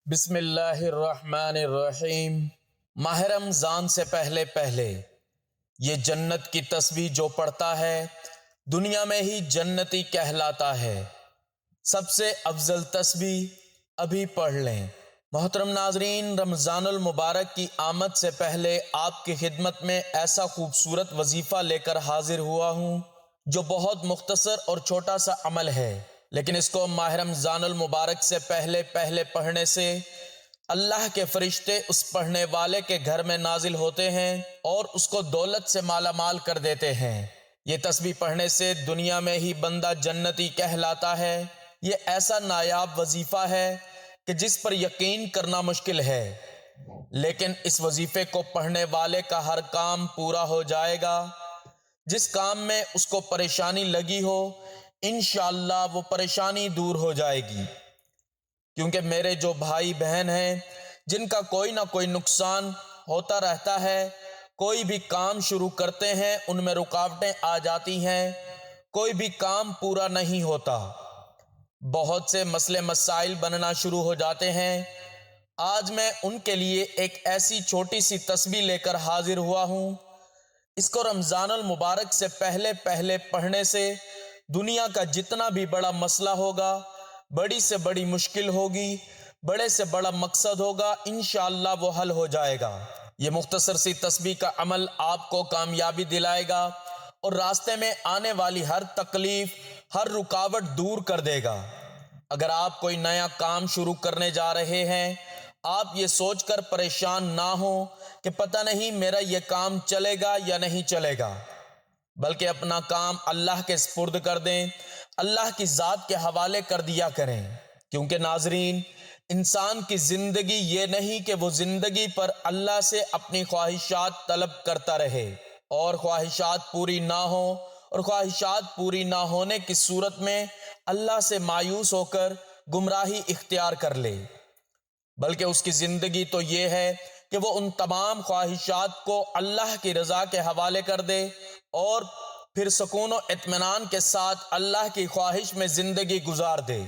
بسم اللہ الرحمن الرحیم۔ ماہ رمضان سے پہلے یہ جنت کی تسبیح جو پڑھتا ہے دنیا میں ہی جنتی کہلاتا ہے۔ سب سے افضل تسبیح ابھی پڑھ لیں۔ محترم ناظرین، رمضان المبارک کی آمد سے پہلے آپ کی خدمت میں ایسا خوبصورت وظیفہ لے کر حاضر ہوا ہوں جو بہت مختصر اور چھوٹا سا عمل ہے، لیکن اس کو ماہ رمضان المبارک سے پہلے پڑھنے سے اللہ کے فرشتے اس پڑھنے والے کے گھر میں نازل ہوتے ہیں اور اس کو دولت سے مالا مال کر دیتے ہیں۔ یہ تسبیح پڑھنے سے دنیا میں ہی بندہ جنتی کہلاتا ہے۔ یہ ایسا نایاب وظیفہ ہے کہ جس پر یقین کرنا مشکل ہے، لیکن اس وظیفے کو پڑھنے والے کا ہر کام پورا ہو جائے گا۔ جس کام میں اس کو پریشانی لگی ہو انشاءاللہ وہ پریشانی دور ہو جائے گی، کیونکہ میرے جو بھائی بہن ہیں جن کا کوئی نہ کوئی نقصان ہوتا رہتا ہے، کوئی بھی کام شروع کرتے ہیں ان میں رکاوٹیں آ جاتی ہیں، کوئی بھی کام پورا نہیں ہوتا، بہت سے مسئلے مسائل بننا شروع ہو جاتے ہیں۔ آج میں ان کے لیے ایک ایسی چھوٹی سی تسبیح لے کر حاضر ہوا ہوں۔ اس کو رمضان المبارک سے پہلے پڑھنے سے دنیا کا جتنا بھی بڑا مسئلہ ہوگا، بڑی سے بڑی مشکل ہوگی، بڑے سے بڑا مقصد ہوگا، انشاءاللہ وہ حل ہو جائے گا۔ یہ مختصر سی تسبیح کا عمل آپ کو کامیابی دلائے گا اور راستے میں آنے والی ہر تکلیف، ہر رکاوٹ دور کر دے گا۔ اگر آپ کوئی نیا کام شروع کرنے جا رہے ہیں، آپ یہ سوچ کر پریشان نہ ہوں کہ پتہ نہیں میرا یہ کام چلے گا یا نہیں چلے گا، بلکہ اپنا کام اللہ کے سپرد کر دیں، اللہ کی ذات کے حوالے کر دیا کریں، کیونکہ ناظرین، انسان کی زندگی یہ نہیں کہ وہ زندگی پر اللہ سے اپنی خواہشات طلب کرتا رہے اور خواہشات پوری نہ ہوں، اور خواہشات پوری نہ ہونے کی صورت میں اللہ سے مایوس ہو کر گمراہی اختیار کر لے، بلکہ اس کی زندگی تو یہ ہے کہ وہ ان تمام خواہشات کو اللہ کی رضا کے حوالے کر دے اور پھر سکون و اطمینان کے ساتھ اللہ کی خواہش میں زندگی گزار دے۔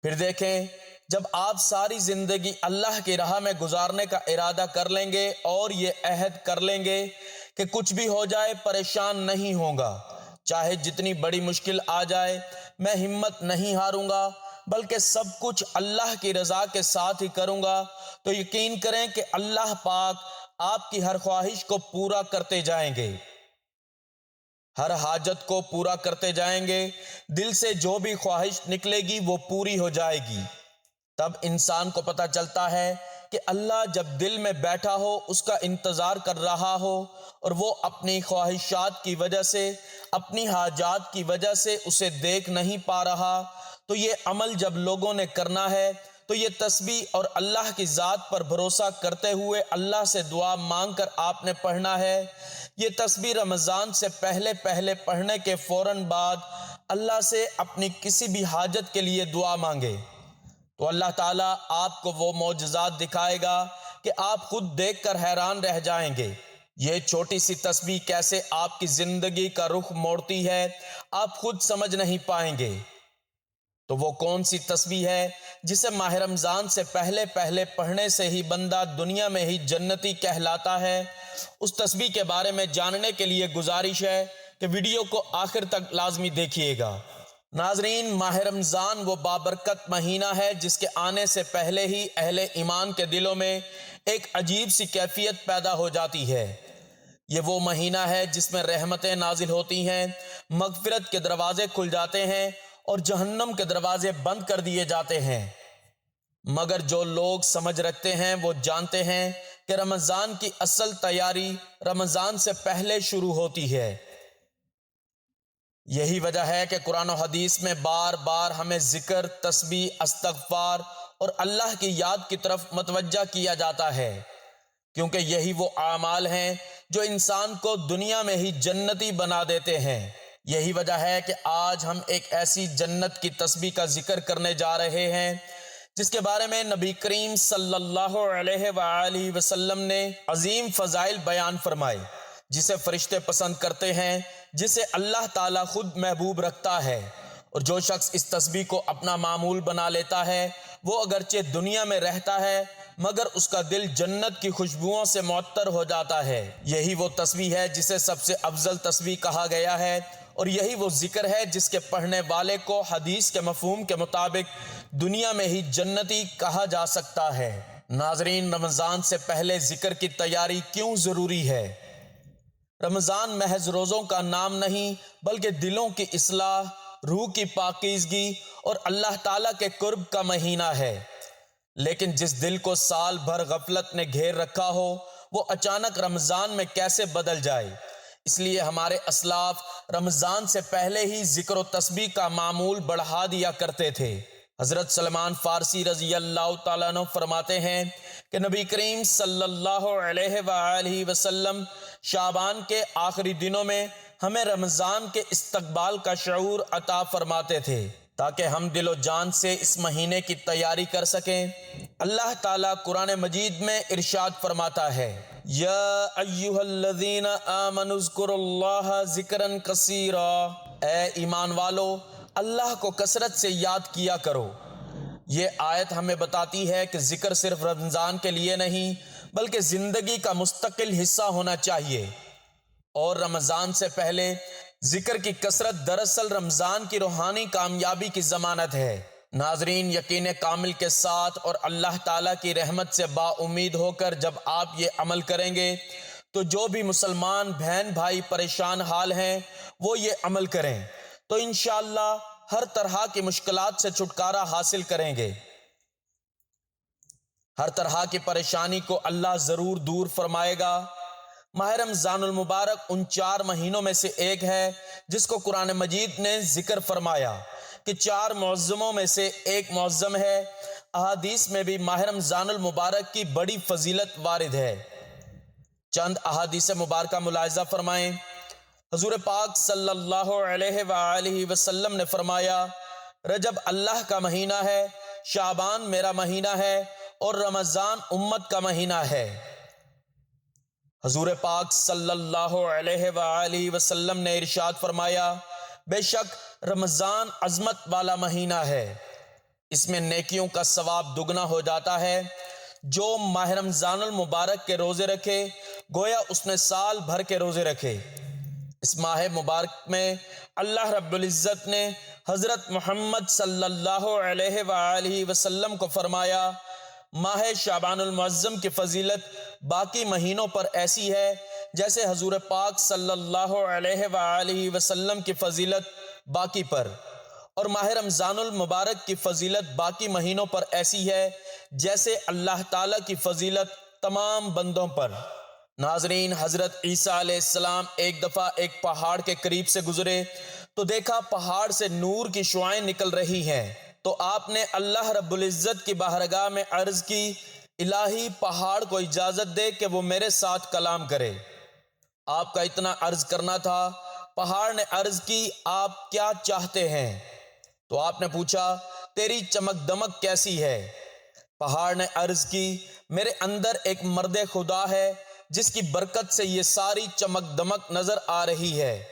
پھر دیکھیں، جب آپ ساری زندگی اللہ کی راہ میں گزارنے کا ارادہ کر لیں گے اور یہ عہد کر لیں گے کہ کچھ بھی ہو جائے پریشان نہیں ہوں گا، چاہے جتنی بڑی مشکل آ جائے میں ہمت نہیں ہاروں گا، بلکہ سب کچھ اللہ کی رضا کے ساتھ ہی کروں گا، تو یقین کریں کہ اللہ پاک آپ کی ہر خواہش کو پورا کرتے جائیں گے، ہر حاجت کو پورا کرتے جائیں گے، دل سے جو بھی خواہش نکلے گی وہ پوری ہو جائے گی۔ تب انسان کو پتہ چلتا ہے کہ اللہ جب دل میں بیٹھا ہو، اس کا انتظار کر رہا ہو، اور وہ اپنی خواہشات کی وجہ سے، اپنی حاجات کی وجہ سے اسے دیکھ نہیں پا رہا، تو یہ عمل جب لوگوں نے کرنا ہے تو یہ تسبیح اور اللہ کی ذات پر بھروسہ کرتے ہوئے اللہ سے دعا مانگ کر آپ نے پڑھنا ہے۔ یہ تسبیح رمضان سے پہلے پڑھنے کے فوراً بعد اللہ سے اپنی کسی بھی حاجت کے لیے دعا مانگے، تو اللہ تعالیٰ آپ کو وہ معجزات دکھائے گا کہ آپ خود دیکھ کر حیران رہ جائیں گے۔ یہ چھوٹی سی تسبیح کیسے آپ کی زندگی کا رخ موڑتی ہے آپ خود سمجھ نہیں پائیں گے۔ تو وہ کون سی تسبیح ہے جسے ماہ رمضان سے پہلے پڑھنے سے ہی بندہ دنیا میں ہی جنتی کہلاتا ہے؟ اس تسبیح کے بارے میں جاننے کے لیے گزارش ہے کہ ویڈیو کو آخر تک لازمی دیکھیے گا۔ ناظرین، ماہ رمضان وہ بابرکت مہینہ ہے جس کے آنے سے پہلے ہی اہل ایمان کے دلوں میں ایک عجیب سی کیفیت پیدا ہو جاتی ہے۔ یہ وہ مہینہ ہے جس میں رحمتیں نازل ہوتی ہیں، مغفرت کے دروازے کھل جاتے ہیں اور جہنم کے دروازے بند کر دیے جاتے ہیں، مگر جو لوگ سمجھ رکھتے ہیں وہ جانتے ہیں کہ رمضان کی اصل تیاری رمضان سے پہلے شروع ہوتی ہے۔ یہی وجہ ہے کہ قرآن و حدیث میں بار بار ہمیں ذکر، تسبیح، استغفار اور اللہ کی یاد کی طرف متوجہ کیا جاتا ہے، کیونکہ یہی وہ اعمال ہیں جو انسان کو دنیا میں ہی جنتی بنا دیتے ہیں۔ یہی وجہ ہے کہ آج ہم ایک ایسی جنت کی تسبیح کا ذکر کرنے جا رہے ہیں جس کے بارے میں نبی کریم صلی اللہ علیہ وآلہ وسلم نے عظیم فضائل بیان فرمائے، جسے فرشتے پسند کرتے ہیں، جسے اللہ تعالیٰ خود محبوب رکھتا ہے، اور جو شخص اس تسبیح کو اپنا معمول بنا لیتا ہے وہ اگرچہ دنیا میں رہتا ہے مگر اس کا دل جنت کی خوشبوؤں سے معطر ہو جاتا ہے۔ یہی وہ تسبیح ہے جسے سب سے افضل تسبیح کہا گیا ہے، اور یہی وہ ذکر ہے جس کے پڑھنے والے کو حدیث کے مفہوم کے مطابق دنیا میں ہی جنتی کہا جا سکتا ہے۔ ناظرین، رمضان سے پہلے ذکر کی تیاری کیوں ضروری ہے؟ رمضان محض روزوں کا نام نہیں بلکہ دلوں کی اصلاح، روح کی پاکیزگی اور اللہ تعالیٰ کے قرب کا مہینہ ہے۔ لیکن جس دل کو سال بھر غفلت نے گھیر رکھا ہو وہ اچانک رمضان میں کیسے بدل جائے؟ اس لیے ہمارے اسلاف رمضان سے پہلے ہی ذکر و تسبیح کا معمول بڑھا دیا کرتے تھے۔ حضرت سلمان فارسی رضی اللہ تعالیٰ عنہ فرماتے ہیں کہ نبی کریم صلی اللہ علیہ وآلہ وسلم شعبان کے آخری دنوں میں ہمیں رمضان کے استقبال کا شعور عطا فرماتے تھے تاکہ ہم دل و جان سے اس مہینے کی تیاری کر سکیں۔ اللہ تعالیٰ قرآن مجید میں ارشاد فرماتا ہے، یا ایھا الذین آمنوا اذکروا اللہ ذکرا کثیرا، اے ایمان والو اللہ کو کثرت سے یاد کیا کرو۔ یہ آیت ہمیں بتاتی ہے کہ ذکر صرف رمضان کے لیے نہیں بلکہ زندگی کا مستقل حصہ ہونا چاہیے، اور رمضان سے پہلے ذکر کی کثرت دراصل رمضان کی روحانی کامیابی کی ضمانت ہے۔ ناظرین، یقین کامل کے ساتھ اور اللہ تعالیٰ کی رحمت سے با امید ہو کر جب آپ یہ عمل کریں گے تو جو بھی مسلمان بہن بھائی پریشان حال ہیں وہ یہ عمل کریں تو انشاءاللہ ہر طرح کی مشکلات سے چھٹکارا حاصل کریں گے۔ ہر طرح کی پریشانی کو اللہ ضرور دور فرمائے گا۔ ماہ رمضان المبارک ان 4 مہینوں میں سے ایک ہے جس کو قرآن مجید نے ذکر فرمایا کہ 4 معظموں میں سے ایک معظم ہے۔ احادیث میں بھی ماہ رمضان المبارک کی بڑی فضیلت وارد ہے۔ چند احادیث مبارکہ ملاحظہ فرمائیں۔ حضور پاک صلی اللہ علیہ وآلہ وسلم نے فرمایا، رجب اللہ کا مہینہ ہے، شعبان میرا مہینہ ہے اور رمضان امت کا مہینہ ہے۔ حضور پاک صلی اللہ علیہ وآلہ وسلم نے ارشاد فرمایا، بے شک رمضان عظمت والا مہینہ ہے، اس میں نیکیوں کا ثواب دگنا ہو جاتا ہے۔ جو ماہ رمضان المبارک کے روزے رکھے گویا اس نے سال بھر کے روزے رکھے۔ اس ماہ مبارک میں اللہ رب العزت نے حضرت محمد صلی اللہ علیہ وآلہ وسلم کو فرمایا، ماہ شعبان المعظم کی فضیلت باقی مہینوں پر ایسی ہے جیسے حضور پاک صلی اللہ علیہ وآلہ وسلم کی فضیلت باقی پر، اور ماہ رمضان المبارک کی فضیلت باقی مہینوں پر ایسی ہے جیسے اللہ تعالیٰ کی فضیلت تمام بندوں پر۔ ناظرین، حضرت عیسیٰ علیہ السلام ایک دفعہ ایک پہاڑ کے قریب سے گزرے تو دیکھا پہاڑ سے نور کی شعائیں نکل رہی ہیں، تو آپ نے اللہ رب العزت کی بارگاہ میں عرض کی، الہی پہاڑ کو اجازت دے کہ وہ میرے ساتھ کلام کرے۔ آپ کا اتنا عرض کرنا تھا۔ پہاڑ نے عرض کی، آپ کیا چاہتے ہیں؟ تو آپ نے پوچھا، تیری چمک دمک کیسی ہے؟ پہاڑ نے عرض کی، میرے اندر ایک مرد خدا ہے جس کی برکت سے یہ ساری چمک دمک نظر آ رہی ہے۔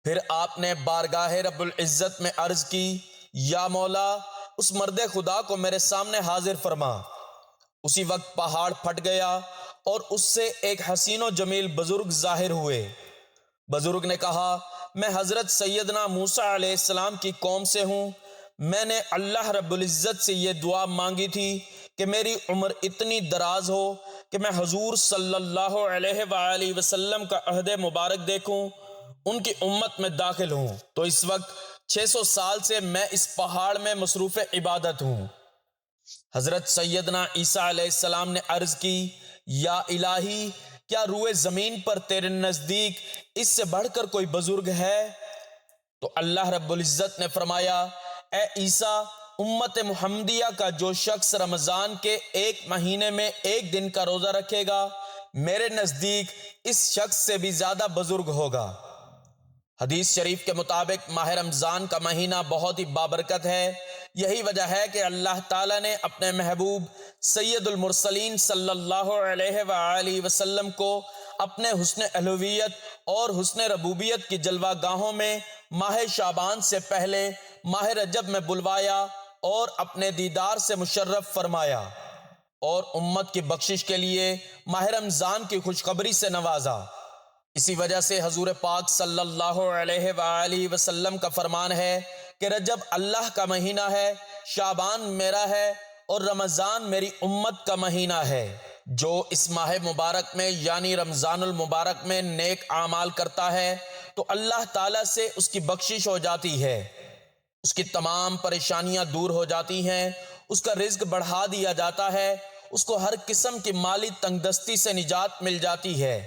پھر آپ نے بارگاہ رب العزت میں عرض کی، یا مولا اس مرد خدا کو میرے سامنے حاضر فرما۔ اسی وقت پہاڑ پھٹ گیا اور اس سے ایک حسین و جمیل بزرگ ظاہر ہوئے۔ بزرگ نے کہا، میں حضرت سیدنا موسیٰ علیہ السلام کی قوم سے ہوں، میں نے اللہ رب العزت سے یہ دعا مانگی تھی کہ میری عمر اتنی دراز ہو کہ میں حضور صلی اللہ علیہ وآلہ وسلم کا عہد مبارک دیکھوں، ان کی امت میں داخل ہوں۔ تو اس وقت 600 سال سے میں اس پہاڑ میں مصروف عبادت ہوں۔ حضرت سیدنا عیسیٰ علیہ السلام نے عرض کی، یا الہی، کیا روئے زمین پر تیرے نزدیک اس سے بڑھ کر کوئی بزرگ ہے؟ تو اللہ رب العزت نے فرمایا، اے عیسیٰ، امت محمدیہ کا جو شخص رمضان کے ایک مہینے میں ایک دن کا روزہ رکھے گا میرے نزدیک اس شخص سے بھی زیادہ بزرگ ہوگا۔ حدیث شریف کے مطابق ماہ رمضان کا مہینہ بہت ہی بابرکت ہے۔ یہی وجہ ہے کہ اللہ تعالیٰ نے اپنے محبوب سید المرسلین صلی اللہ علیہ وآلہ وسلم کو اپنے حسن الوہیت اور حسن ربوبیت کی جلوہ گاہوں میں ماہ شعبان سے پہلے ماہ رجب میں بلوایا اور اپنے دیدار سے مشرف فرمایا اور امت کی بخشش کے لیے ماہ رمضان کی خوشخبری سے نوازا۔ اسی وجہ سے حضور پاک صلی اللہ علیہ وآلہ وسلم کا فرمان ہے کہ رجب اللہ کا مہینہ ہے، شعبان میرا ہے اور رمضان میری امت کا مہینہ ہے۔ جو اس ماہ مبارک میں یعنی رمضان المبارک میں نیک اعمال کرتا ہے تو اللہ تعالیٰ سے اس کی بخشش ہو جاتی ہے، اس کی تمام پریشانیاں دور ہو جاتی ہیں، اس کا رزق بڑھا دیا جاتا ہے، اس کو ہر قسم کی مالی تنگ دستی سے نجات مل جاتی ہے۔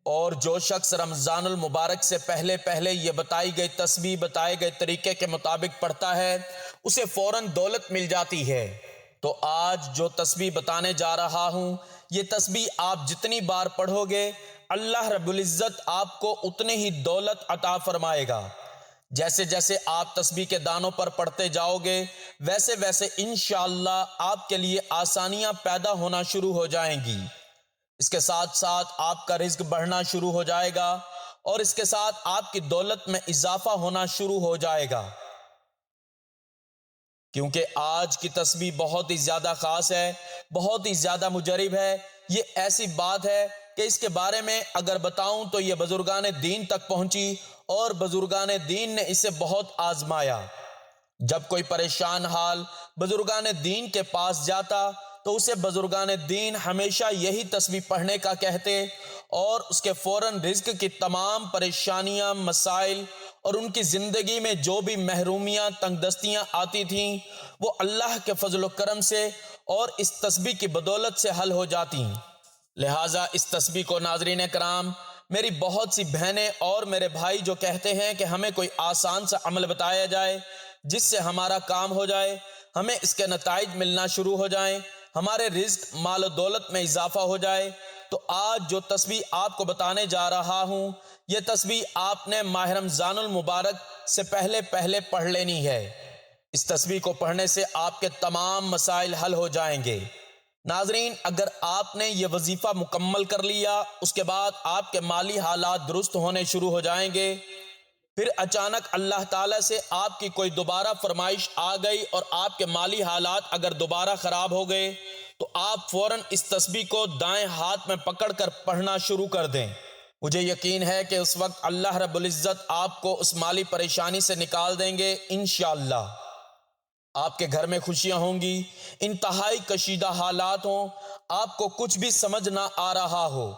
اور جو شخص رمضان المبارک سے پہلے یہ بتائی گئی تسبیح بتائے گئے طریقے کے مطابق پڑھتا ہے اسے فوراً دولت مل جاتی ہے۔ تو آج جو تسبیح بتانے جا رہا ہوں یہ تسبیح آپ جتنی بار پڑھو گے اللہ رب العزت آپ کو اتنی ہی دولت عطا فرمائے گا۔ جیسے جیسے آپ تسبیح کے دانوں پر پڑھتے جاؤ گے ویسے ویسے انشاءاللہ آپ کے لیے آسانیاں پیدا ہونا شروع ہو جائیں گی۔ اس کے ساتھ ساتھ آپ کا رزق بڑھنا شروع ہو جائے گا اور اس کے ساتھ آپ کی دولت میں اضافہ ہونا شروع ہو جائے گا، کیونکہ آج کی تسبیح بہت ہی زیادہ خاص ہے، بہت ہی زیادہ مجرب ہے۔ یہ ایسی بات ہے کہ اس کے بارے میں اگر بتاؤں تو یہ بزرگان دین تک پہنچی اور بزرگان دین نے اسے بہت آزمایا۔ جب کوئی پریشان حال بزرگان دین کے پاس جاتا تو اسے بزرگان دین ہمیشہ یہی تسبیح پڑھنے کا کہتے اور اس کے فوراً رزق کی تمام پریشانیاں، مسائل اور ان کی زندگی میں جو بھی محرومیاں، تنگ دستیاں آتی تھیں وہ اللہ کے فضل و کرم سے اور اس تسبیح کی بدولت سے حل ہو جاتی۔ لہٰذا اس تسبیح کو ناظرین کرام، میری بہت سی بہنیں اور میرے بھائی جو کہتے ہیں کہ ہمیں کوئی آسان سا عمل بتایا جائے جس سے ہمارا کام ہو جائے، ہمیں اس کے نتائج ملنا شروع ہو جائیں، ہمارے رزق، مال و دولت میں اضافہ ہو جائے، تو آج جو تسبیح آپ کو بتانے جا رہا ہوں یہ تسبیح آپ نے ماہ رمضان المبارک سے پہلے پڑھ لینی ہے۔ اس تسبیح کو پڑھنے سے آپ کے تمام مسائل حل ہو جائیں گے۔ ناظرین، اگر آپ نے یہ وظیفہ مکمل کر لیا اس کے بعد آپ کے مالی حالات درست ہونے شروع ہو جائیں گے۔ پھر اچانک اللہ تعالیٰ سے آپ کی کوئی دوبارہ فرمائش آ گئی اور آپ کے مالی حالات اگر دوبارہ خراب ہو گئے تو آپ فوراً اس تسبیح کو دائیں ہاتھ میں پکڑ کر پڑھنا شروع کر دیں۔ مجھے یقین ہے کہ اس وقت اللہ رب العزت آپ کو اس مالی پریشانی سے نکال دیں گے انشاءاللہ۔ آپ کے گھر میں خوشیاں ہوں گی، انتہائی کشیدہ حالات ہوں، آپ کو کچھ بھی سمجھ نہ آ رہا ہو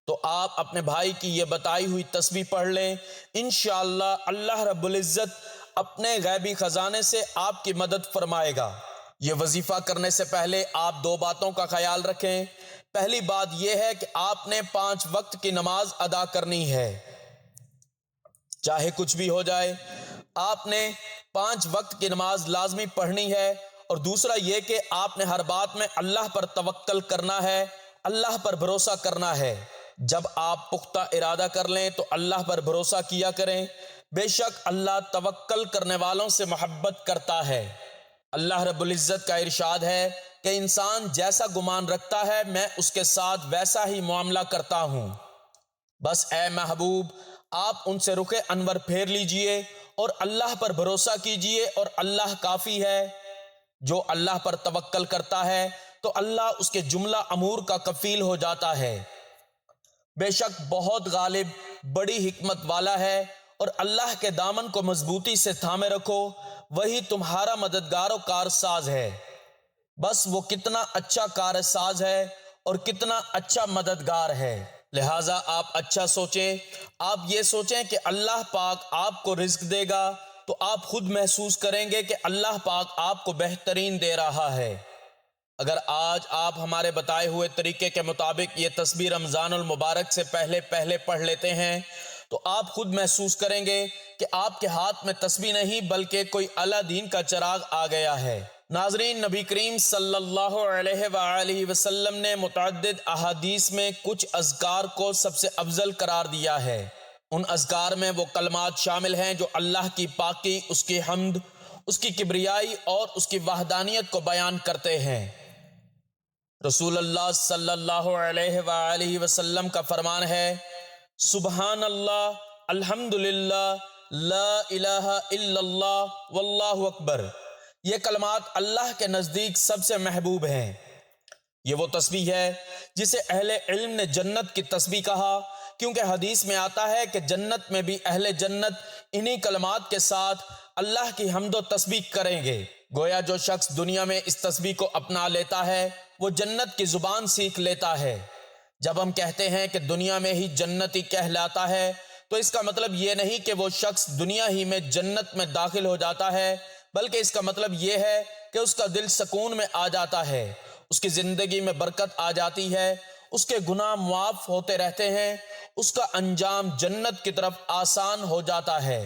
تو آپ اپنے بھائی کی یہ بتائی ہوئی تسبیح پڑھ لیں، انشاءاللہ اللہ رب العزت اپنے غیبی خزانے سے آپ کی مدد فرمائے گا۔ یہ وظیفہ کرنے سے پہلے آپ دو باتوں کا خیال رکھیں۔ پہلی بات یہ ہے کہ آپ نے 5 وقت کی نماز ادا کرنی ہے، چاہے کچھ بھی ہو جائے، آپ نے 5 وقت کی نماز لازمی پڑھنی ہے۔ اور دوسرا یہ کہ آپ نے ہر بات میں اللہ پر توکل کرنا ہے، اللہ پر بھروسہ کرنا ہے۔ جب آپ پختہ ارادہ کر لیں تو اللہ پر بھروسہ کیا کریں، بے شک اللہ توکل کرنے والوں سے محبت کرتا ہے۔ اللہ رب العزت کا ارشاد ہے کہ انسان جیسا گمان رکھتا ہے میں اس کے ساتھ ویسا ہی معاملہ کرتا ہوں۔ بس اے محبوب، آپ ان سے رخ انور پھیر لیجئے اور اللہ پر بھروسہ کیجئے اور اللہ کافی ہے۔ جو اللہ پر توکل کرتا ہے تو اللہ اس کے جملہ امور کا کفیل ہو جاتا ہے۔ بے شک بہت غالب، بڑی حکمت والا ہے، اور اللہ کے دامن کو مضبوطی سے تھامے رکھو، وہی تمہارا مددگار و کارساز ہے۔ بس وہ کتنا اچھا کارساز ہے اور کتنا اچھا مددگار ہے۔ لہٰذا آپ اچھا سوچیں، آپ یہ سوچیں کہ اللہ پاک آپ کو رزق دے گا تو آپ خود محسوس کریں گے کہ اللہ پاک آپ کو بہترین دے رہا ہے۔ اگر آج آپ ہمارے بتائے ہوئے طریقے کے مطابق یہ تسبیح رمضان المبارک سے پہلے پڑھ لیتے ہیں تو آپ خود محسوس کریں گے کہ آپ کے ہاتھ میں تسبیح نہیں بلکہ کوئی اعلیٰ دین کا چراغ آ گیا ہے۔ ناظرین، نبی کریم صلی اللہ علیہ وآلہ وسلم نے متعدد احادیث میں کچھ اذکار کو سب سے افضل قرار دیا ہے۔ ان اذکار میں وہ کلمات شامل ہیں جو اللہ کی پاکی، اس کی حمد، اس کی کبریائی اور اس کی وحدانیت کو بیان کرتے ہیں۔ رسول اللہ صلی اللہ علیہ وآلہ وسلم کا فرمان ہے، سبحان اللہ، الحمدللہ، لا الہ الا اللہ واللہ اکبر، یہ کلمات اللہ کے نزدیک سب سے محبوب ہیں۔ یہ وہ تسبیح ہے جسے اہل علم نے جنت کی تسبیح کہا، کیونکہ حدیث میں آتا ہے کہ جنت میں بھی اہل جنت انہی کلمات کے ساتھ اللہ کی حمد و تسبیح کریں گے۔ گویا جو شخص دنیا میں اس تسبیح کو اپنا لیتا ہے وہ جنت کی زبان سیکھ لیتا ہے۔ جب ہم کہتے ہیں کہ دنیا میں ہی جنتی کہلاتا ہے تو اس کا مطلب یہ نہیں کہ وہ شخص دنیا ہی میں جنت میں داخل ہو جاتا ہے، بلکہ اس کا مطلب یہ ہے کہ اس کا دل سکون میں آ جاتا ہے، اس کی زندگی میں برکت آ جاتی ہے، اس کے گناہ معاف ہوتے رہتے ہیں، اس کا انجام جنت کی طرف آسان ہو جاتا ہے۔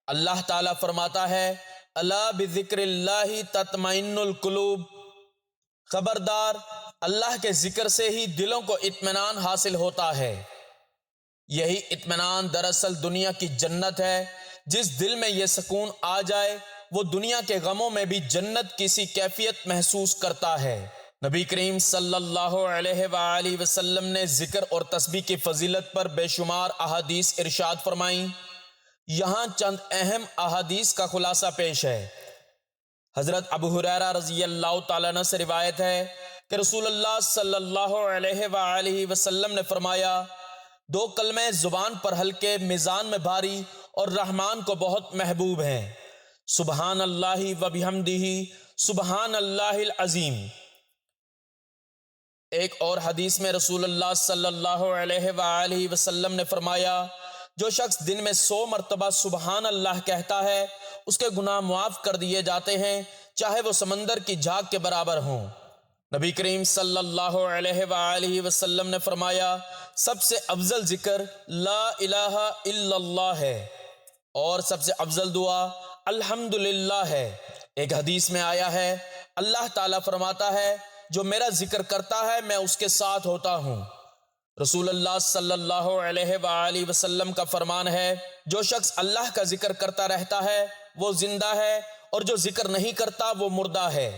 اللہ تعالیٰ فرماتا ہے الا بذکر اللہ تطمئن القلوب، خبردار اللہ کے ذکر سے ہی دلوں کو اطمینان حاصل ہوتا ہے۔ یہی اطمینان دراصل دنیا کی جنت ہے۔ جس دل میں یہ سکون آ جائے وہ دنیا کے غموں میں بھی جنت کی سی کیفیت محسوس کرتا ہے۔ نبی کریم صلی اللہ علیہ وآلہ وسلم نے ذکر اور تسبیح کی فضیلت پر بے شمار احادیث ارشاد فرمائیں۔ یہاں چند اہم احادیث کا خلاصہ پیش ہے۔ حضرت ابو ہریرہ رضی اللہ تعالیٰ عنہ سے روایت ہے کہ رسول اللہ صلی اللہ علیہ وآلہ وسلم نے فرمایا، دو کلمے زبان پر ہلکے، میزان میں بھاری اور رحمان کو بہت محبوب ہیں، سبحان اللہ و بحمدہ سبحان اللہ العظیم۔ ایک اور حدیث میں رسول اللہ صلی اللہ علیہ وآلہ وسلم نے فرمایا، جو شخص دن میں 100 مرتبہ سبحان اللہ کہتا ہے اس کے گناہ معاف کر دیے جاتے ہیں، چاہے وہ سمندر کی جھاگ کے برابر ہوں۔ نبی کریم صلی اللہ علیہ وآلہ وسلم نے فرمایا، سب سے افضل ذکر لا الہ الا اللہ ہے اور سب سے افضل دعا الحمدللہ ہے۔ ایک حدیث میں آیا ہے، اللہ تعالیٰ فرماتا ہے، جو میرا ذکر کرتا ہے میں اس کے ساتھ ہوتا ہوں۔ رسول اللہ صلی اللہ علیہ وآلہ وسلم کا فرمان ہے، جو شخص اللہ کا ذکر کرتا رہتا ہے وہ زندہ ہے اور جو ذکر نہیں کرتا وہ مردہ ہے۔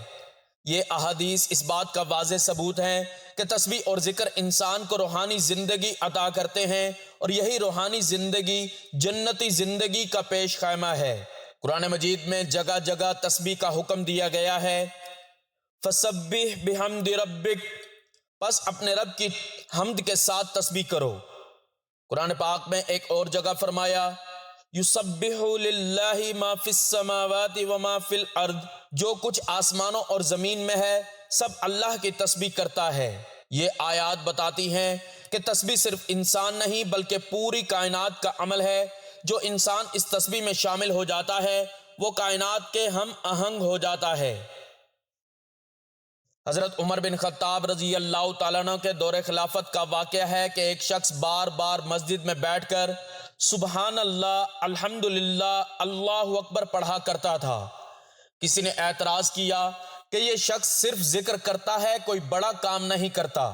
یہ احادیث اس بات کا واضح ثبوت ہے کہ تسبیح اور ذکر انسان کو روحانی زندگی عطا کرتے ہیں، اور یہی روحانی زندگی جنتی زندگی کا پیش خیمہ ہے۔ قرآن مجید میں جگہ جگہ تسبیح کا حکم دیا گیا ہے، فسبح بحمد ربک، پس اپنے رب کی حمد کے ساتھ تسبیح کرو۔ قرآن پاک میں ایک اور جگہ فرمایا، یسبح للہ ما فی السماوات وما فی الارض، جو کچھ آسمانوں اور زمین میں ہے سب اللہ کی تسبیح کرتا ہے۔ یہ آیات بتاتی ہیں کہ تسبیح صرف انسان نہیں بلکہ پوری کائنات کا عمل ہے۔ جو انسان اس تسبیح میں شامل ہو جاتا ہے وہ کائنات کے ہم آہنگ ہو جاتا ہے۔ حضرت عمر بن خطاب رضی اللہ تعالیٰ عنہ کے دور خلافت کا واقعہ ہے کہ ایک شخص بار بار مسجد میں بیٹھ کر سبحان اللہ، الحمدللہ، اللہ اکبر پڑھا کرتا تھا۔ کسی نے اعتراض کیا کہ یہ شخص صرف ذکر کرتا ہے، کوئی بڑا کام نہیں کرتا۔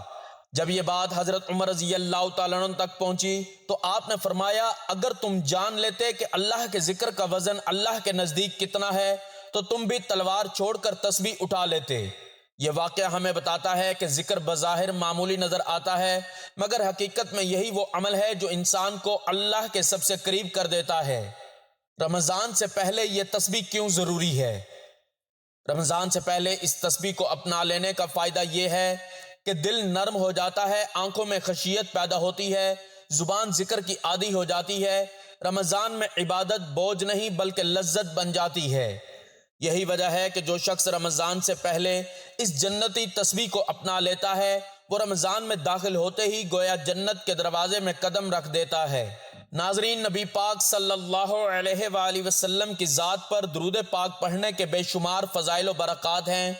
جب یہ بات حضرت عمر رضی اللہ تعالیٰ عنہ تک پہنچی تو آپ نے فرمایا، اگر تم جان لیتے کہ اللہ کے ذکر کا وزن اللہ کے نزدیک کتنا ہے تو تم بھی تلوار چھوڑ کر تسبیح اٹھا لیتے۔ یہ واقعہ ہمیں بتاتا ہے کہ ذکر بظاہر معمولی نظر آتا ہے، مگر حقیقت میں یہی وہ عمل ہے جو انسان کو اللہ کے سب سے قریب کر دیتا ہے۔ رمضان سے پہلے یہ تسبیح کیوں ضروری ہے؟ رمضان سے پہلے اس تسبیح کو اپنا لینے کا فائدہ یہ ہے کہ دل نرم ہو جاتا ہے، آنکھوں میں خشیت پیدا ہوتی ہے، زبان ذکر کی عادی ہو جاتی ہے۔ رمضان میں عبادت بوجھ نہیں بلکہ لذت بن جاتی ہے۔ یہی وجہ ہے کہ جو شخص رمضان سے پہلے اس جنتی تسبیح کو اپنا لیتا ہے وہ رمضان میں داخل ہوتے ہی گویا جنت کے دروازے میں قدم رکھ دیتا ہے۔ ناظرین، نبی پاک صلی اللہ علیہ وآلہ وسلم کی ذات پر درود پاک پڑھنے کے بے شمار فضائل و برکات ہیں۔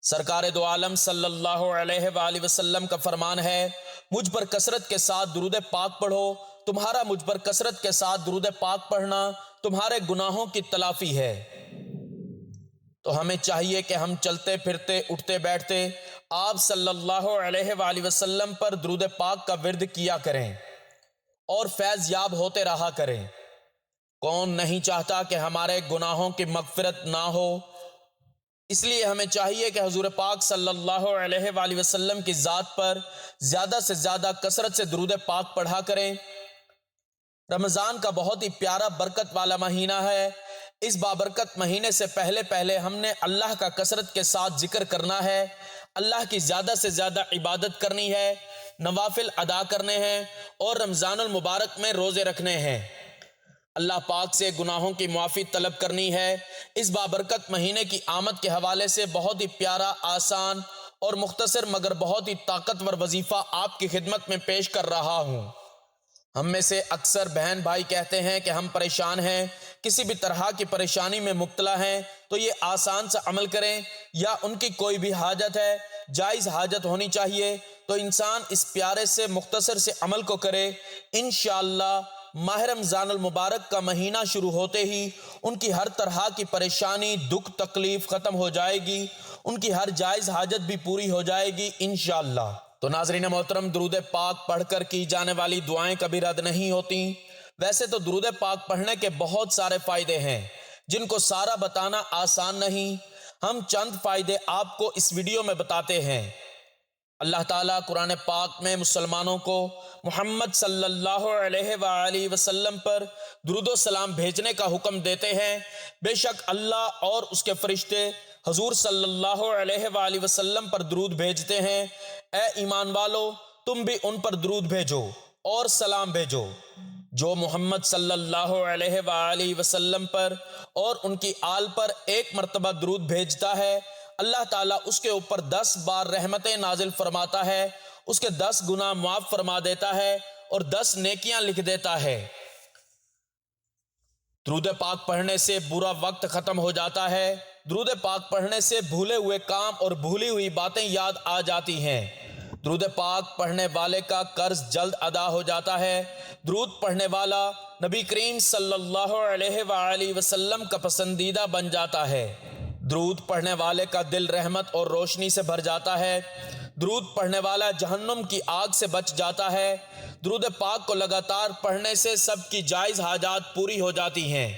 سرکار دو عالم صلی اللہ علیہ وآلہ وسلم کا فرمان ہے، مجھ پر کثرت کے ساتھ درود پاک پڑھو، تمہارا مجھ پر کثرت کے ساتھ درود پاک پڑھنا تمہارے گناہوں کی تلافی ہے۔ تو ہمیں چاہیے کہ ہم چلتے پھرتے اٹھتے بیٹھتے آپ صلی اللہ علیہ وآلہ وسلم پر درود پاک کا ورد کیا کریں اور فیض یاب ہوتے رہا کریں۔ کون نہیں چاہتا کہ ہمارے گناہوں کی مغفرت نہ ہو؟ اس لیے ہمیں چاہیے کہ حضور پاک صلی اللہ علیہ وآلہ وسلم کی ذات پر زیادہ سے زیادہ کثرت سے درود پاک پڑھا کریں۔ رمضان کا بہت ہی پیارا برکت والا مہینہ ہے۔ اس بابرکت مہینے سے پہلے پہلے ہم نے اللہ کا کثرت کے ساتھ ذکر کرنا ہے، اللہ کی زیادہ سے زیادہ عبادت کرنی ہے، نوافل ادا کرنے ہیں اور رمضان المبارک میں روزے رکھنے ہیں۔ اللہ پاک سے گناہوں کی معافی طلب کرنی ہے۔ اس بابرکت مہینے کی آمد کے حوالے سے بہت ہی پیارا، آسان اور مختصر مگر بہت ہی طاقتور وظیفہ آپ کی خدمت میں پیش کر رہا ہوں۔ ہم میں سے اکثر بہن بھائی کہتے ہیں کہ ہم پریشان ہیں، کسی بھی طرح کی پریشانی میں مبتلا ہیں، تو یہ آسان سا عمل کریں، یا ان کی کوئی بھی حاجت ہے، جائز حاجت ہونی چاہیے، تو انسان اس پیارے سے مختصر سے عمل کو کرے۔ انشاءاللہ ماہ رمضان المبارک کا مہینہ شروع ہوتے ہی ان کی ہر طرح کی پریشانی، دکھ، تکلیف ختم ہو جائے گی، ان کی ہر جائز حاجت بھی پوری ہو جائے گی انشاءاللہ۔ تو ناظرین محترم، درود پاک پڑھ کر کی جانے والی دعائیں کبھی رد نہیں ہوتی۔ ویسے تو درود پاک پڑھنے کے بہت سارے فائدے ہیں جن کو سارا بتانا آسان نہیں، ہم چند فائدے آپ کو اس ویڈیو میں بتاتے ہیں۔ اللہ تعالیٰ قرآن پاک میں مسلمانوں کو محمد صلی اللہ علیہ وآلہ وسلم پر درود و سلام بھیجنے کا حکم دیتے ہیں۔ بے شک اللہ اور اس کے فرشتے حضور صلی اللہ علیہ وآلہ وسلم پر درود بھیجتے ہیں۔ اے ایمان والو، تم بھی ان پر درود بھیجو اور سلام بھیجو۔ جو محمد صلی اللہ علیہ وآلہ وسلم پر اور ان کی آل پر ایک مرتبہ درود بھیجتا ہے، اللہ تعالیٰ اس کے اوپر 10 بار رحمتیں نازل فرماتا ہے، اس کے 10 گناہ معاف فرما دیتا ہے اور 10 نیکیاں لکھ دیتا ہے۔ درود پاک پڑھنے سے برا وقت ختم ہو جاتا ہے۔ درود پاک پڑھنے سے بھولے ہوئے کام اور بھولی ہوئی باتیں یاد آ جاتی ہیں۔ درود پاک پڑھنے والے کا قرض جلد ادا ہو جاتا ہے۔ درود پڑھنے والا نبی کریم صلی اللہ علیہ وآلہ وسلم کا پسندیدہ بن جاتا ہے۔ درود پڑھنے والے کا دل رحمت اور روشنی سے بھر جاتا ہے۔ درود پڑھنے والا جہنم کی آگ سے بچ جاتا ہے۔ درود پاک کو لگاتار پڑھنے سے سب کی جائز حاجات پوری ہو جاتی ہیں۔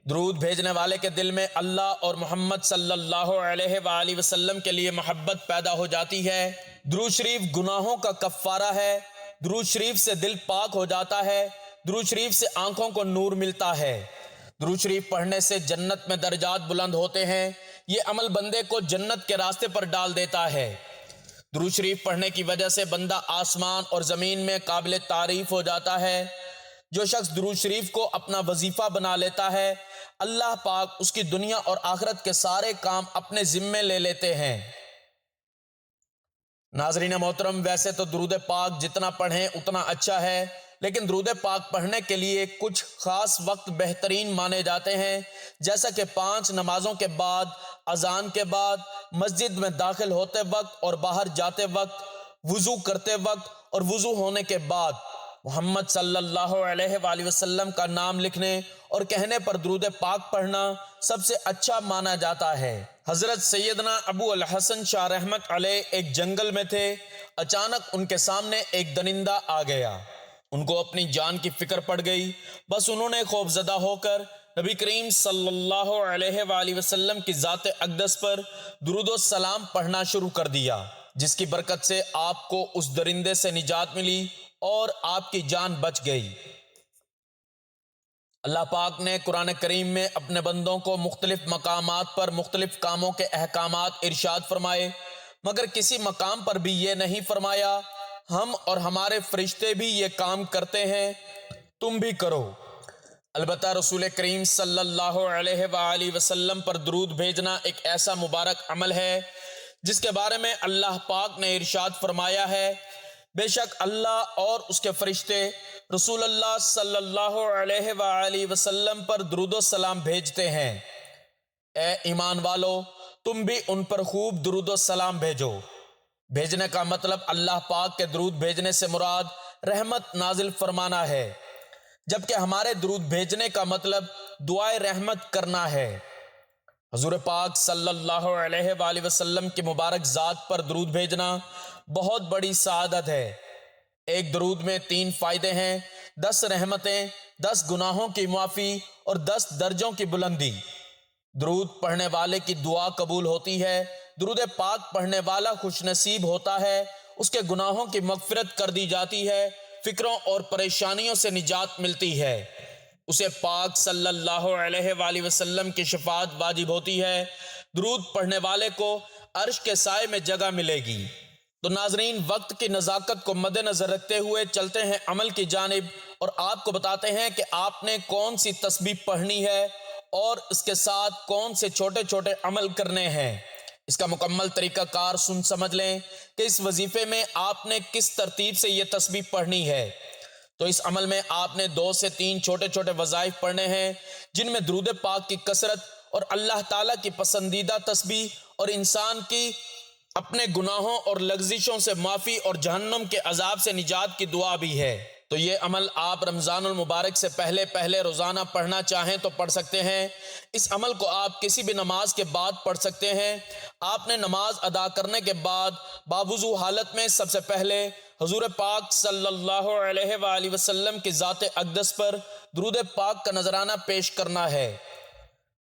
درود بھیجنے والے کے دل میں اللہ اور محمد صلی اللہ علیہ وآلہ وسلم کے لیے محبت پیدا ہو جاتی ہے۔ درود شریف گناہوں کا کفارہ ہے۔ درود شریف سے دل پاک ہو جاتا ہے۔ درود شریف سے آنکھوں کو نور ملتا ہے۔ درود شریف پڑھنے سے جنت میں درجات بلند ہوتے ہیں۔ یہ عمل بندے کو جنت کے راستے پر ڈال دیتا ہے۔ درود شریف پڑھنے کی وجہ سے بندہ آسمان اور زمین میں قابل تعریف ہو جاتا ہے۔ جو شخص درود شریف کو اپنا وظیفہ بنا لیتا ہے، اللہ پاک اس کی دنیا اور آخرت کے سارے کام اپنے ذمے لے لیتے ہیں۔ ناظرین محترم، ویسے تو درود پاک جتنا پڑھیں اتنا اچھا ہے، لیکن درود پاک پڑھنے کے لیے کچھ خاص وقت بہترین مانے جاتے ہیں، جیسا کہ 5 نمازوں کے بعد، اذان کے بعد، مسجد میں داخل ہوتے وقت اور باہر جاتے وقت، وضو کرتے وقت اور وضو ہونے کے بعد محمد صلی اللہ علیہ وآلہ وسلم کا نام لکھنے اور کہنے پر درود پاک پڑھنا سب سے اچھا مانا جاتا ہے۔ حضرت سیدنا ابو الحسن شاہ رحمت علیہ ایک جنگل میں تھے۔ اچانک ان کے سامنے ایک درندہ آ گیا۔ ان کو اپنی جان کی فکر پڑ گئی۔ بس انہوں نے خوف زدہ ہو کر نبی کریم صلی اللہ علیہ وآلہ وسلم کی ذات اقدس پر درود و سلام پڑھنا شروع کر دیا، جس کی برکت سے آپ کو اس درندے سے نجات ملی اور آپ کی جان بچ گئی۔ اللہ پاک نے قرآن کریم میں اپنے بندوں کو مختلف مقامات پر مختلف کاموں کے احکامات ارشاد فرمائے، مگر کسی مقام پر بھی یہ نہیں فرمایا ہم اور ہمارے فرشتے بھی یہ کام کرتے ہیں، تم بھی کرو۔ البتہ رسول کریم صلی اللہ علیہ وآلہ وسلم پر درود بھیجنا ایک ایسا مبارک عمل ہے جس کے بارے میں اللہ پاک نے ارشاد فرمایا ہے، بے شک اللہ اور اس کے فرشتے رسول اللہ صلی اللہ علیہ وآلہ وسلم پر درود و سلام بھیجتے ہیں۔ اے ایمان والو، تم بھی ان پر خوب درود و سلام بھیجو۔ بھیجنے کا مطلب اللہ پاک کے درود بھیجنے سے مراد رحمت نازل فرمانا ہے، جبکہ ہمارے درود بھیجنے کا مطلب دعائے رحمت کرنا ہے۔ حضور پاک صلی اللہ علیہ وآلہ وسلم کی مبارک ذات پر درود بھیجنا بہت بڑی سعادت ہے۔ ایک درود میں 3 فائدے ہیں: 10 رحمتیں، 10 گناہوں کی معافی اور 10 درجوں کی بلندی۔ درود پڑھنے والے کی دعا قبول ہوتی ہے۔ درود پاک پڑھنے والا خوش نصیب ہوتا ہے، اس کے گناہوں کی مغفرت کر دی جاتی ہے فکروں اور پریشانیوں سے نجات ملتی ہے، اسے پاک صلی اللہ علیہ وآلہ وسلم کی شفاعت واجب ہوتی ہے، درود پڑھنے والے کو عرش کے سائے میں جگہ ملے گی۔ تو ناظرین، وقت کی نزاکت کو مد نظر رکھتے ہوئے چلتے ہیں عمل کی جانب، اور آپ کو بتاتے ہیں کہ آپ نے کون سی تسبیح پڑھنی ہے اور اس کے ساتھ کون سے چھوٹے چھوٹے عمل کرنے ہیں۔ اس کا مکمل طریقہ کار سن سمجھ لیں کہ اس وظیفے میں آپ نے کس ترتیب سے یہ تسبیح پڑھنی ہے۔ تو اس عمل میں آپ نے 2 سے 3 چھوٹے چھوٹے وظائف پڑھنے ہیں، جن میں درود پاک کی کثرت اور اللہ تعالیٰ کی پسندیدہ تسبیح اور انسان کی اپنے گناہوں اور لغزشوں سے معافی اور جہنم کے عذاب سے نجات کی دعا بھی ہے۔ تو یہ عمل آپ رمضان المبارک سے پہلے روزانہ پڑھنا چاہیں تو پڑھ سکتے ہیں۔ اس عمل کو آپ کسی بھی نماز کے بعد پڑھ سکتے ہیں۔ آپ نے نماز ادا کرنے کے بعد باوضو حالت میں سب سے پہلے حضور پاک صلی اللہ علیہ وآلہ وسلم کی ذات اقدس پر درود پاک کا نذرانہ پیش کرنا ہے۔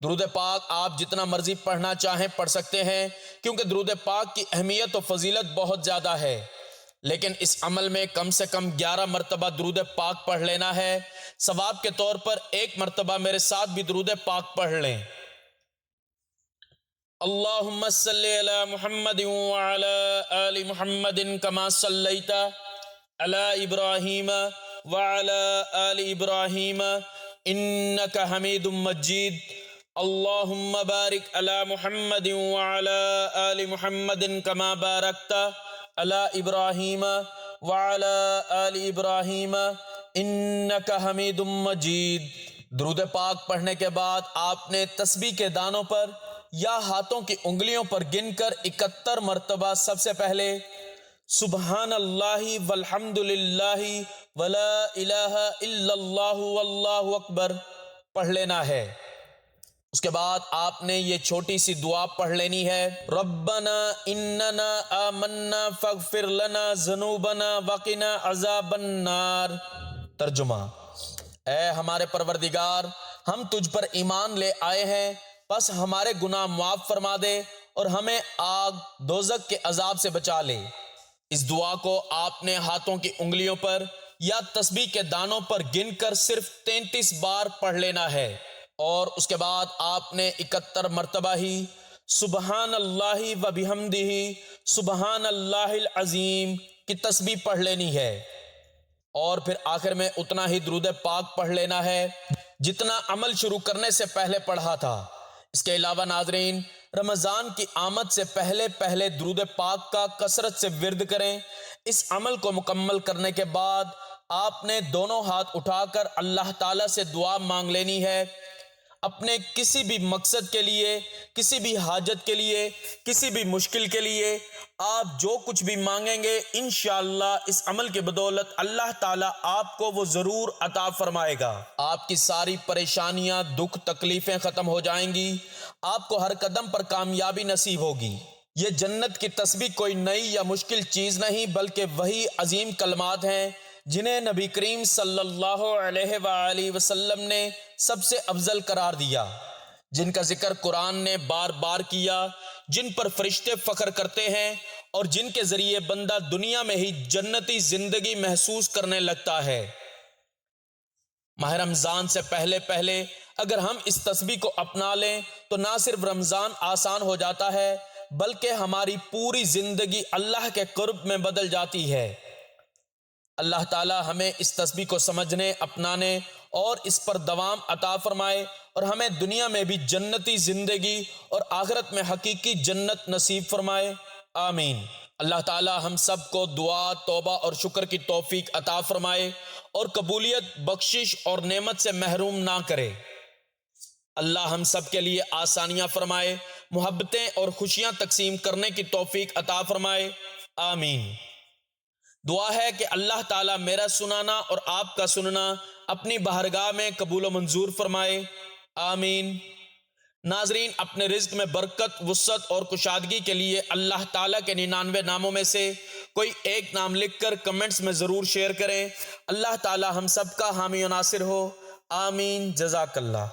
درود پاک آپ جتنا مرضی پڑھنا چاہیں پڑھ سکتے ہیں، کیونکہ درود پاک کی اہمیت و فضیلت بہت زیادہ ہے، لیکن اس عمل میں کم سے کم 11 مرتبہ درود پاک پڑھ لینا ہے۔ ثواب کے طور پر 1 مرتبہ میرے ساتھ بھی درود پاک پڑھ لیں۔ اللہم صلی علی محمد وعلی آل محمد کما صلیت علی ابراہیم وعلی آل ابراہیم انک حمید مجید۔ اللہم بارک علی محمد وعلی آل محمد کما بارکت علی ابراہیم وعلی آل ابراہیم انک حمید مجید۔ درود پاک پڑھنے کے بعد آپ نے تسبیح کے دانوں پر یا ہاتھوں کی انگلیوں پر گن کر 71 مرتبہ سب سے پہلے سبحان اللہ والحمد للہ ولا الہ الا اللہ واللہ اکبر پڑھ لینا ہے۔ اس کے بعد آپ نے یہ چھوٹی سی دعا پڑھ لینی ہے، ربنا اننا آمنا فاغفر لنا ذنوبنا وقنا عذاب النار۔ ترجمہ: اے ہمارے پروردگار، ہم تجھ پر ایمان لے آئے ہیں، پس ہمارے گناہ معاف فرما دے اور ہمیں آگ دوزخ کے عذاب سے بچا لے۔ اس دعا کو آپ نے ہاتھوں کی انگلیوں پر یا تسبیح کے دانوں پر گن کر صرف 33 بار پڑھ لینا ہے، اور اس کے بعد آپ نے 71 مرتبہ ہی سبحان اللہ و بحمدہ سبحان اللہ العظیم کی تسبیح پڑھ لینی ہے، اور پھر آخر میں اتنا ہی درود پاک پڑھ لینا ہے جتنا عمل شروع کرنے سے پہلے پڑھا تھا۔ اس کے علاوہ ناظرین، رمضان کی آمد سے پہلے درود پاک کا کثرت سے ورد کریں۔ اس عمل کو مکمل کرنے کے بعد آپ نے دونوں ہاتھ اٹھا کر اللہ تعالیٰ سے دعا مانگ لینی ہے، اپنے کسی بھی مقصد کے لیے، کسی بھی حاجت کے لیے، کسی بھی مشکل کے لیے آپ جو کچھ بھی مانگیں گے انشاءاللہ اس عمل کی بدولت اللہ تعالیٰ آپ کو وہ ضرور عطا فرمائے گا۔ آپ کی ساری پریشانیاں، دکھ، تکلیفیں ختم ہو جائیں گی، آپ کو ہر قدم پر کامیابی نصیب ہوگی۔ یہ جنت کی تسبیح کوئی نئی یا مشکل چیز نہیں، بلکہ وہی عظیم کلمات ہیں جنہیں نبی کریم صلی اللہ علیہ وآلہ وسلم نے سب سے افضل قرار دیا، جن کا ذکر قرآن نے بار بار کیا، جن پر فرشتے فخر کرتے ہیں، اور جن کے ذریعے بندہ دنیا میں ہی جنتی زندگی محسوس کرنے لگتا ہے۔ ماہ رمضان سے پہلے اگر ہم اس تسبیح کو اپنا لیں تو نہ صرف رمضان آسان ہو جاتا ہے، بلکہ ہماری پوری زندگی اللہ کے قرب میں بدل جاتی ہے۔ اللہ تعالی ہمیں اس تسبیح کو سمجھنے، اپنانے اور اس پر دوام عطا فرمائے، اور ہمیں دنیا میں بھی جنتی زندگی اور آخرت میں حقیقی جنت نصیب فرمائے، آمین۔ اللہ تعالی ہم سب کو دعا، توبہ اور شکر کی توفیق عطا فرمائے اور قبولیت، بخشش اور نعمت سے محروم نہ کرے۔ اللہ ہم سب کے لیے آسانیاں فرمائے، محبتیں اور خوشیاں تقسیم کرنے کی توفیق عطا فرمائے، آمین۔ دعا ہے کہ اللہ تعالیٰ میرا سنانا اور آپ کا سننا اپنی بارگاہ میں قبول و منظور فرمائے، آمین۔ ناظرین، اپنے رزق میں برکت، وسعت اور کشادگی کے لیے اللہ تعالیٰ کے 99 ناموں میں سے کوئی ایک نام لکھ کر کمنٹس میں ضرور شیئر کریں۔ اللہ تعالیٰ ہم سب کا حامی و ناصر ہو، آمین۔ جزاک اللہ۔